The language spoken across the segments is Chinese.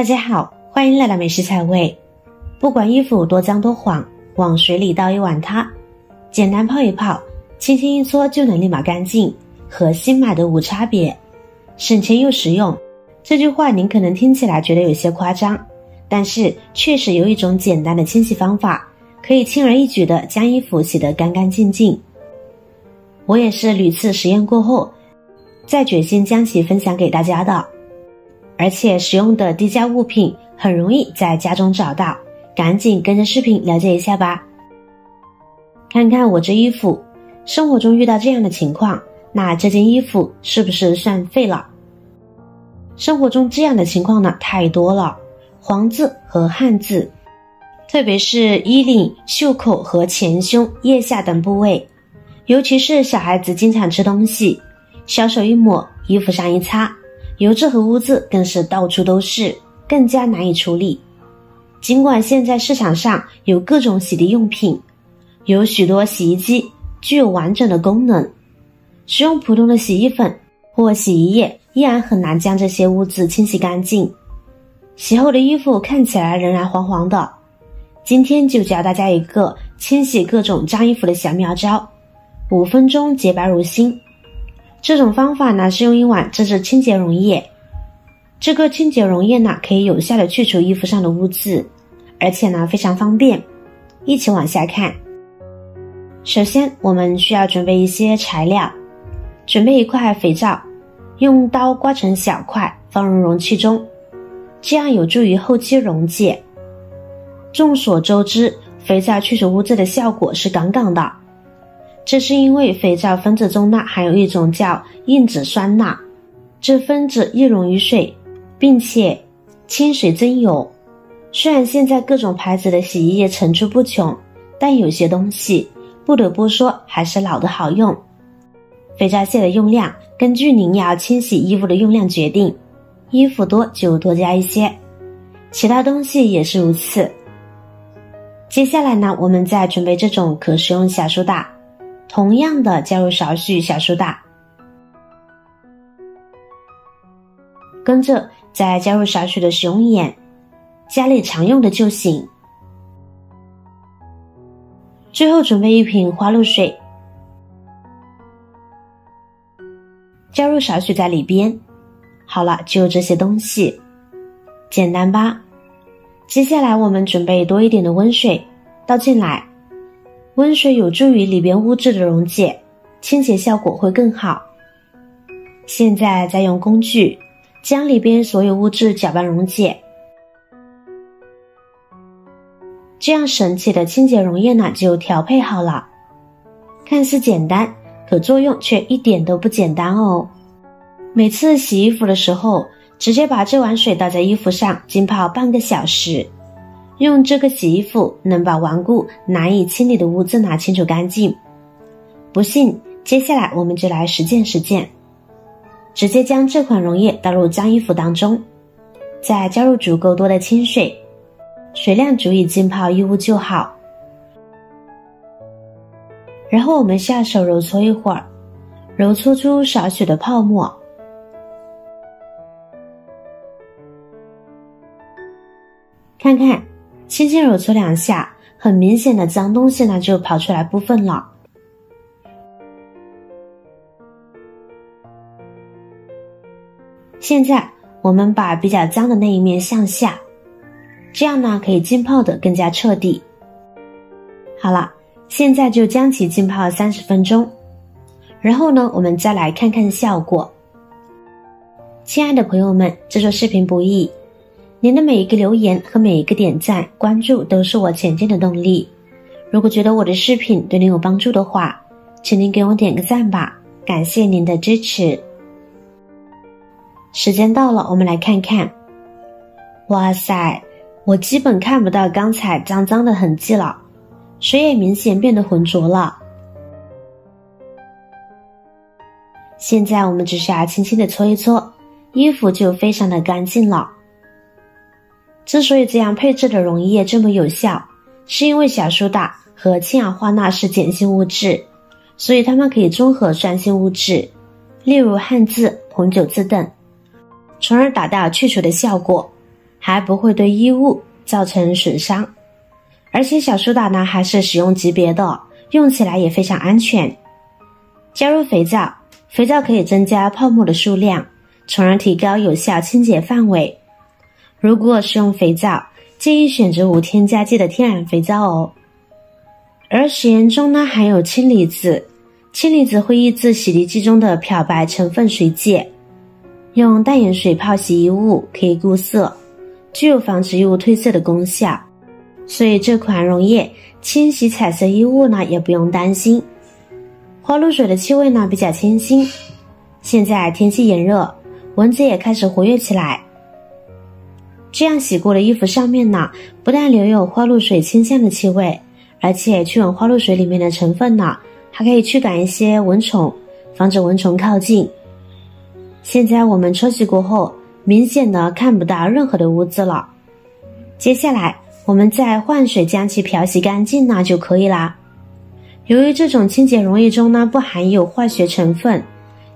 大家好，欢迎来到美食彩味。不管衣服多脏多黄，往水里倒一碗它，简单泡一泡，轻轻一搓就能立马干净，和新买的无差别，省钱又实用。这句话您可能听起来觉得有些夸张，但是确实有一种简单的清洗方法，可以轻而易举地将衣服洗得干干净净。我也是屡次实验过后，再决心将其分享给大家的。而且使用的低价物品很容易在家中找到，赶紧跟着视频了解一下吧。看看我这衣服，生活中遇到这样的情况，那这件衣服是不是算废了？生活中这样的情况呢太多了，黄字和汉字，特别是衣领、袖口和前胸、腋下等部位，尤其是小孩子经常吃东西，小手一抹，衣服上一擦，油渍和污渍更是到处都是，更加难以处理。尽管现在市场上有各种洗涤用品，有许多洗衣机具有完整的功能，使用普通的洗衣粉或洗衣液依然很难将这些污渍清洗干净，洗后的衣服看起来仍然黄黄的。今天就教大家一个清洗各种脏衣服的小妙招，5分钟洁白如新。这种方法呢是用一碗自制清洁溶液，这个清洁溶液呢可以有效的去除衣服上的污渍，而且呢非常方便。一起往下看。首先我们需要准备一些材料，准备一块肥皂，用刀刮成小块放入容器中，这样有助于后期溶解。众所周知，肥皂去除污渍的效果是杠杠的，这是因为肥皂分子中呢含有一种叫硬脂酸钠，这分子易溶于水，并且亲水增油。虽然现在各种牌子的洗衣液层出不穷，但有些东西不得不说还是老的好用。肥皂屑的用量根据您要清洗衣服的用量决定，衣服多就多加一些，其他东西也是如此。接下来呢，我们再准备这种可食用小苏打，同样的加入少许小苏打，跟着再加入少许的食用盐，家里常用的就行。最后准备一瓶花露水，加入少许在里边。好了，就这些东西，简单吧？接下来我们准备多一点的温水，倒进来。温水有助于里边污渍的溶解，清洁效果会更好。现在再用工具将里边所有污渍搅拌溶解，这样神奇的清洁溶液呢就调配好了。看似简单，可作用却一点都不简单哦。每次洗衣服的时候，直接把这碗水倒在衣服上浸泡半个小时，用这个洗衣服能把顽固难以清理的污渍呢清除干净。不信，接下来我们就来实践实践。直接将这款溶液倒入脏衣服当中，再加入足够多的清水，水量足以浸泡衣物就好。然后我们下手揉搓一会儿，揉搓出少许的泡沫。看看，轻轻揉搓2下，很明显的脏东西呢就跑出来部分了。现在我们把比较脏的那一面向下，这样呢可以浸泡得更加彻底。好了，现在就将其浸泡30分钟，然后呢我们再来看看效果。亲爱的朋友们，制作视频不易，您的每一个留言和每一个点赞关注都是我前进的动力。如果觉得我的视频对您有帮助的话，请您给我点个赞吧，感谢您的支持。时间到了，我们来看看。哇塞，我基本看不到刚才脏脏的痕迹了，水也明显变得浑浊了。现在我们只需要轻轻的搓一搓，衣服就非常的干净了。之所以这样配置的溶液这么有效，是因为小苏打和氢氧化钠是碱性物质，所以它们可以中和酸性物质，例如汗渍、红酒渍等，从而达到去除的效果。还不会对衣物造成损伤。而且小苏打呢还是使用级别的，用起来也非常安全。加入肥皂，肥皂可以增加泡沫的数量，从而提高有效清洁范围。如果使用肥皂，建议选择无添加剂的天然肥皂哦。而食盐中呢含有氢离子，氢离子会抑制洗涤剂中的漂白成分水解。用淡盐水泡洗衣物可以固色，具有防止衣物褪色的功效，所以这款溶液清洗彩色衣物呢也不用担心。花露水的气味呢比较清新，现在天气炎热，蚊子也开始活跃起来。这样洗过的衣服上面呢，不但留有花露水清香的气味，而且驱蚊花露水里面的成分呢，还可以驱赶一些蚊虫，防止蚊虫靠近。现在我们冲洗过后，明显的看不到任何的污渍了。接下来我们再换水将其漂洗干净呢就可以啦。由于这种清洁溶液中呢不含有化学成分，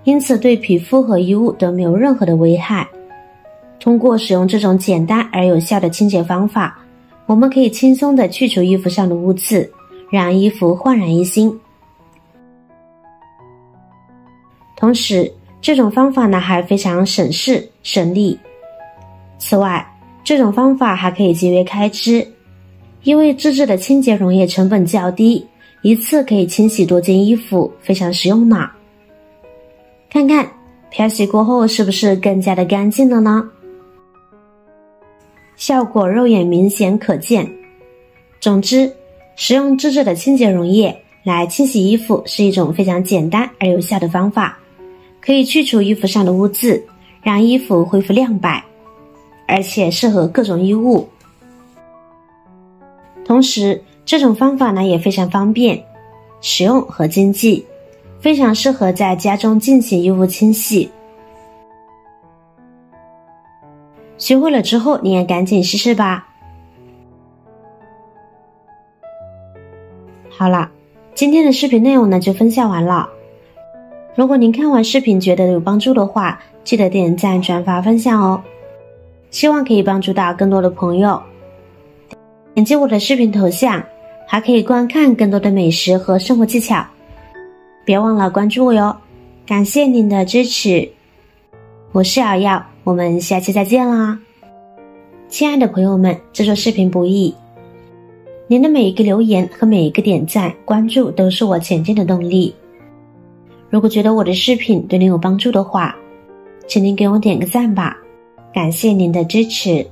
因此对皮肤和衣物都没有任何的危害。通过使用这种简单而有效的清洁方法，我们可以轻松地去除衣服上的污渍，让衣服焕然一新。同时这种方法呢还非常省事省力。此外，这种方法还可以节约开支，因为自制的清洁溶液成本较低，一次可以清洗多件衣服，非常实用呢。看看漂洗过后是不是更加的干净了呢？效果肉眼明显可见。总之，使用自制的清洁溶液来清洗衣服是一种非常简单而有效的方法，可以去除衣服上的污渍，让衣服恢复亮白，而且适合各种衣物。同时，这种方法呢也非常方便、实用和经济，非常适合在家中进行衣物清洗。学会了之后，你也赶紧试试吧。好了，今天的视频内容呢就分享完了。如果您看完视频觉得有帮助的话，记得点赞、转发、分享哦。希望可以帮助到更多的朋友。点击我的视频头像，还可以观看更多的美食和生活技巧。别忘了关注我哟，感谢您的支持。我是瑶瑶，我们下期再见啦。亲爱的朋友们，制作视频不易，您的每一个留言和每一个点赞、关注都是我前进的动力。如果觉得我的视频对您有帮助的话，请您给我点个赞吧，感谢您的支持。